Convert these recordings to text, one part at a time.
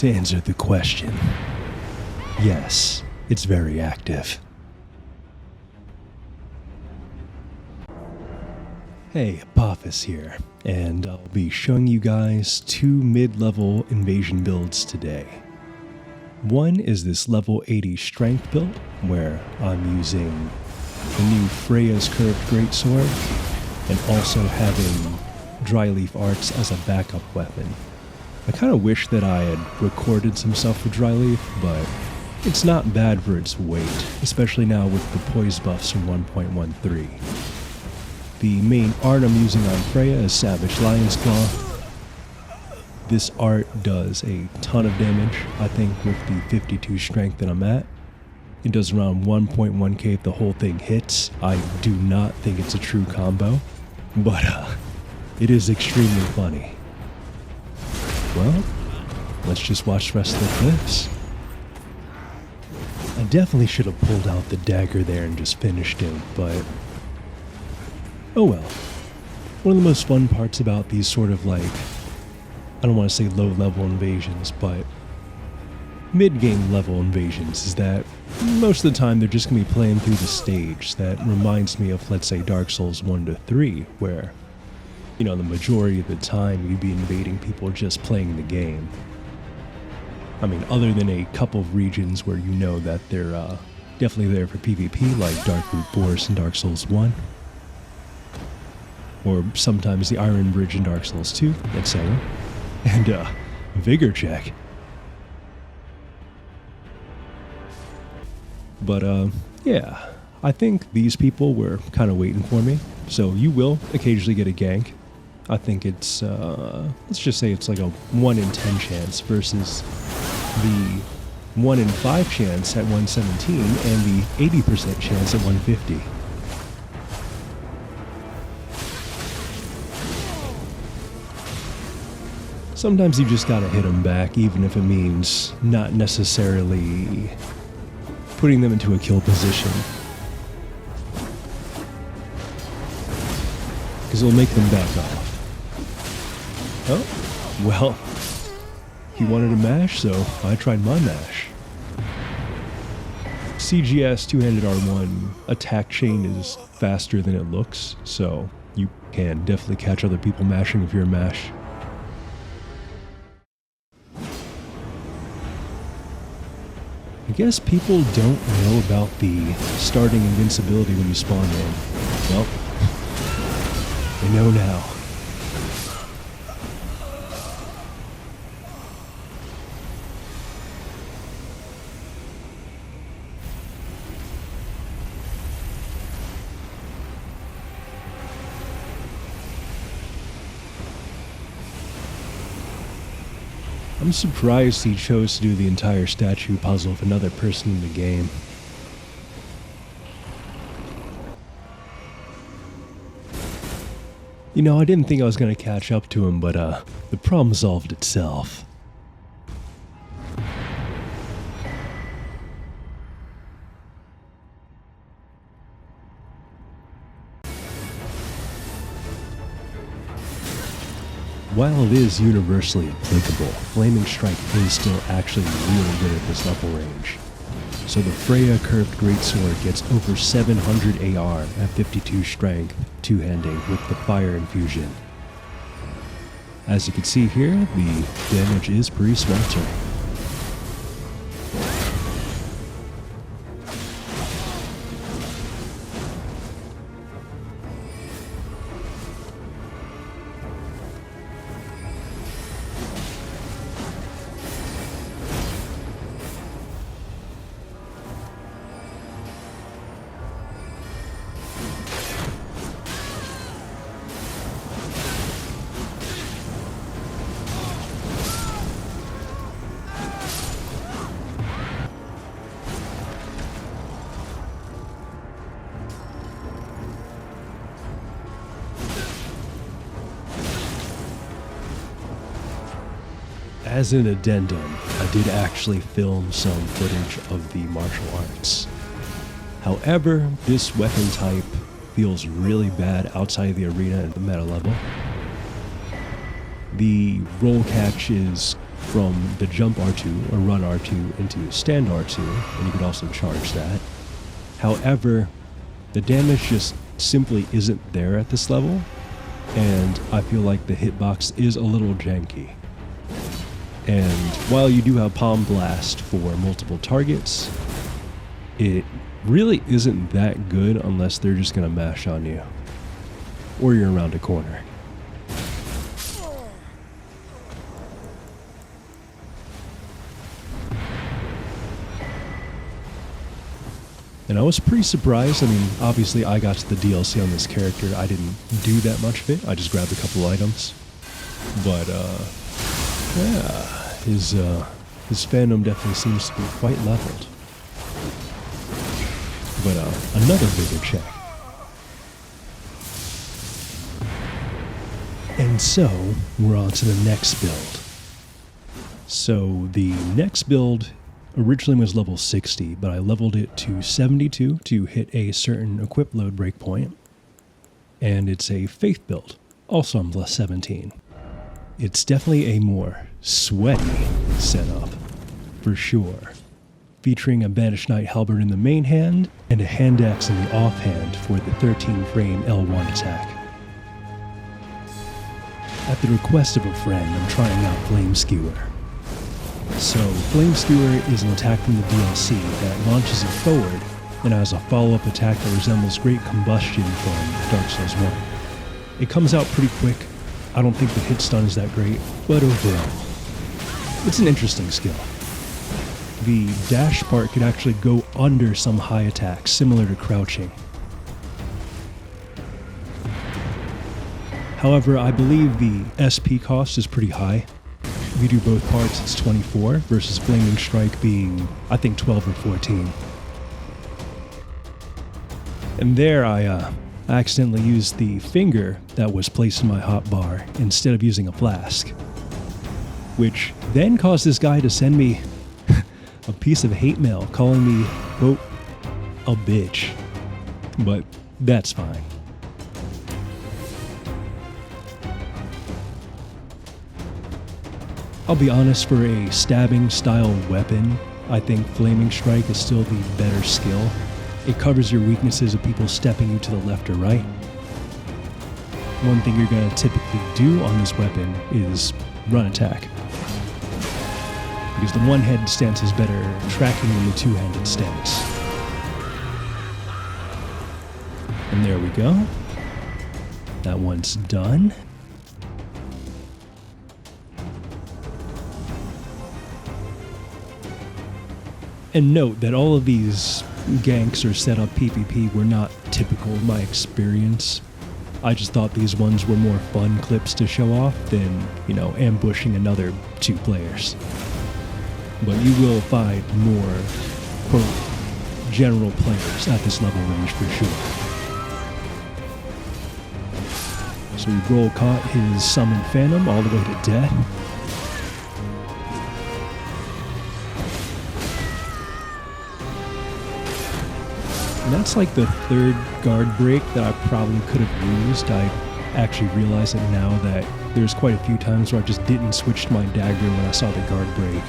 To answer the question, yes, it's very active. Hey, Apophis here, and I'll be showing you guys two mid-level invasion builds today. One is this level 80 strength build, where I'm using the new Freya's Curved Greatsword, and also having Dryleaf Arts as a backup weapon. I kind of wish that I had recorded some stuff with Dryleaf, but it's not bad for its weight, especially now with the poise buffs from 1.13. The main art I'm using on Freya is Savage Lion's Claw. This art does a ton of damage, I think, with the 52 strength that I'm at. It does around 1.1k if the whole thing hits. I do not think it's a true combo, but it is extremely funny. Well, let's just watch the rest of the clips. I definitely should have pulled out the dagger there and just finished him, but oh well. One of the most fun parts about these sort of like, I don't want to say low-level invasions, but mid-game level invasions is that most of the time they're just going to be playing through the stage. That reminds me of, let's say, Dark Souls 1 to 3, where, you know, the majority of the time you'd be invading people just playing the game. I mean, other than a couple of regions where you know that they're definitely there for PvP, like Darkroot Forest in Dark Souls 1. Or sometimes the Iron Bridge in Dark Souls 2, etc. And, Vigor check. But, yeah, I think these people were kind of waiting for me, so you will occasionally get a gank. I think it's, let's just say it's like a 1 in 10 chance versus the 1 in 5 chance at 117 and the 80% chance at 150. Sometimes you just gotta hit them back, even if it means not necessarily putting them into a kill position. Because it'll make them back off. Oh, well, he wanted a mash, so I tried my mash. CGS two-handed R1 attack chain is faster than it looks, so you can definitely catch other people mashing if you're a mash. I guess people don't know about the starting invincibility when you spawn in. Well, they know now. I'm surprised he chose to do the entire statue puzzle with another person in the game. You know, I didn't think I was going to catch up to him, but the problem solved itself. While it is universally applicable, Flaming Strike is still actually really good at this level range. So the Freya Curved Greatsword gets over 700 AR at 52 strength, two-handing with the fire infusion. As you can see here, the damage is pretty sweltering. As an addendum, I did actually film some footage of the martial arts. However, this weapon type feels really bad outside the arena at the meta level. The roll catch is from the jump R2 or run R2 into stand R2, and you could also charge that. However, the damage just simply isn't there at this level, and I feel like the hitbox is a little janky. And while you do have Palm Blast for multiple targets, it really isn't that good unless they're just going to mash on you, or you're around a corner. And I was pretty surprised. I mean, obviously I got to the DLC on this character. I didn't do that much of it. I just grabbed a couple items. But, yeah, his fandom definitely seems to be quite leveled. But, another bigger check. And so, we're on to the next build. So, the next build originally was level 60, but I leveled it to 72 to hit a certain equip load breakpoint. And it's a faith build, also on plus 17. It's definitely a more sweaty setup, for sure. Featuring a Banished Knight halberd in the main hand, and a hand axe in the offhand for the 13-frame L1 attack. At the request of a friend, I'm trying out Flame Skewer. So, Flame Skewer is an attack from the DLC that launches you forward and has a follow-up attack that resembles Great Combustion from Dark Souls 1. It comes out pretty quick. I don't think the hit stun is that great, but overall, it's an interesting skill. The dash part could actually go under some high attacks, similar to crouching. However, I believe the SP cost is pretty high. If you do both parts, it's 24 versus Flaming Strike being, I think, 12 or 14. And there I accidentally used the finger that was placed in my hotbar instead of using a flask, which then caused this guy to send me a piece of hate mail calling me, quote, a bitch. But that's fine. I'll be honest, for a stabbing style weapon, I think Flaming Strike is still the better skill. It covers your weaknesses of people stepping you to the left or right. One thing you're going to typically do on this weapon is run attack, because the one-handed stance is better tracking than the two-handed stance. And there we go. That one's done. And note that all of these ganks or setup PvP were not typical of my experience. I just thought these ones were more fun clips to show off than, you know, ambushing another two players. But you will find more, quote, general players at this level range for sure. So we roll caught his summoned phantom all the way to death. And that's like the third guard break that I probably could have used. I actually realize it now that there's quite a few times where I just didn't switch to my dagger when I saw the guard break.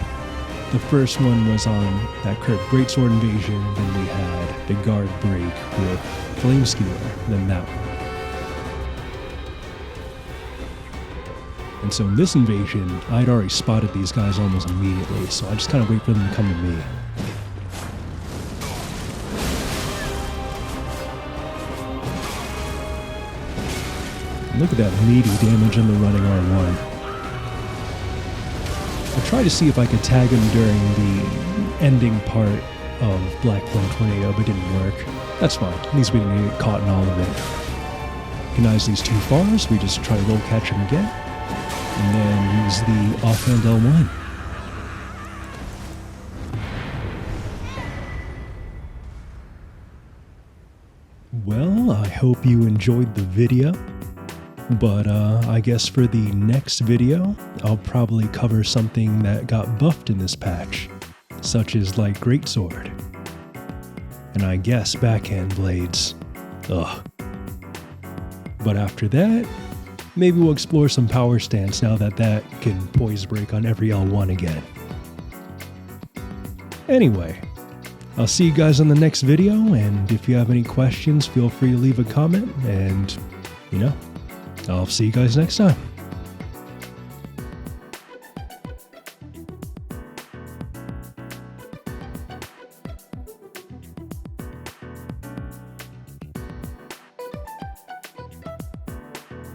The first one was on that Kirk Greatsword invasion, then we had the guard break with Flame Skewer, then that one. And so in this invasion, I'd already spotted these guys almost immediately, so I just kind of wait for them to come to me. Look at that meaty damage on the running R1. I tried to see if I could tag him during the ending part of Black Flame Tornado, but it didn't work. That's fine. At least we didn't get caught in all of it. Recognize these two fars, we just try to roll catch him again, and then use the offhand L1. Well, I hope you enjoyed the video. But I guess for the next video, I'll probably cover something that got buffed in this patch, such as Light Greatsword. And I guess backhand blades. Ugh. But after that, maybe we'll explore some power stance now that that can poise break on every L1 again. Anyway, I'll see you guys on the next video, and if you have any questions, feel free to leave a comment, and, I'll see you guys next time.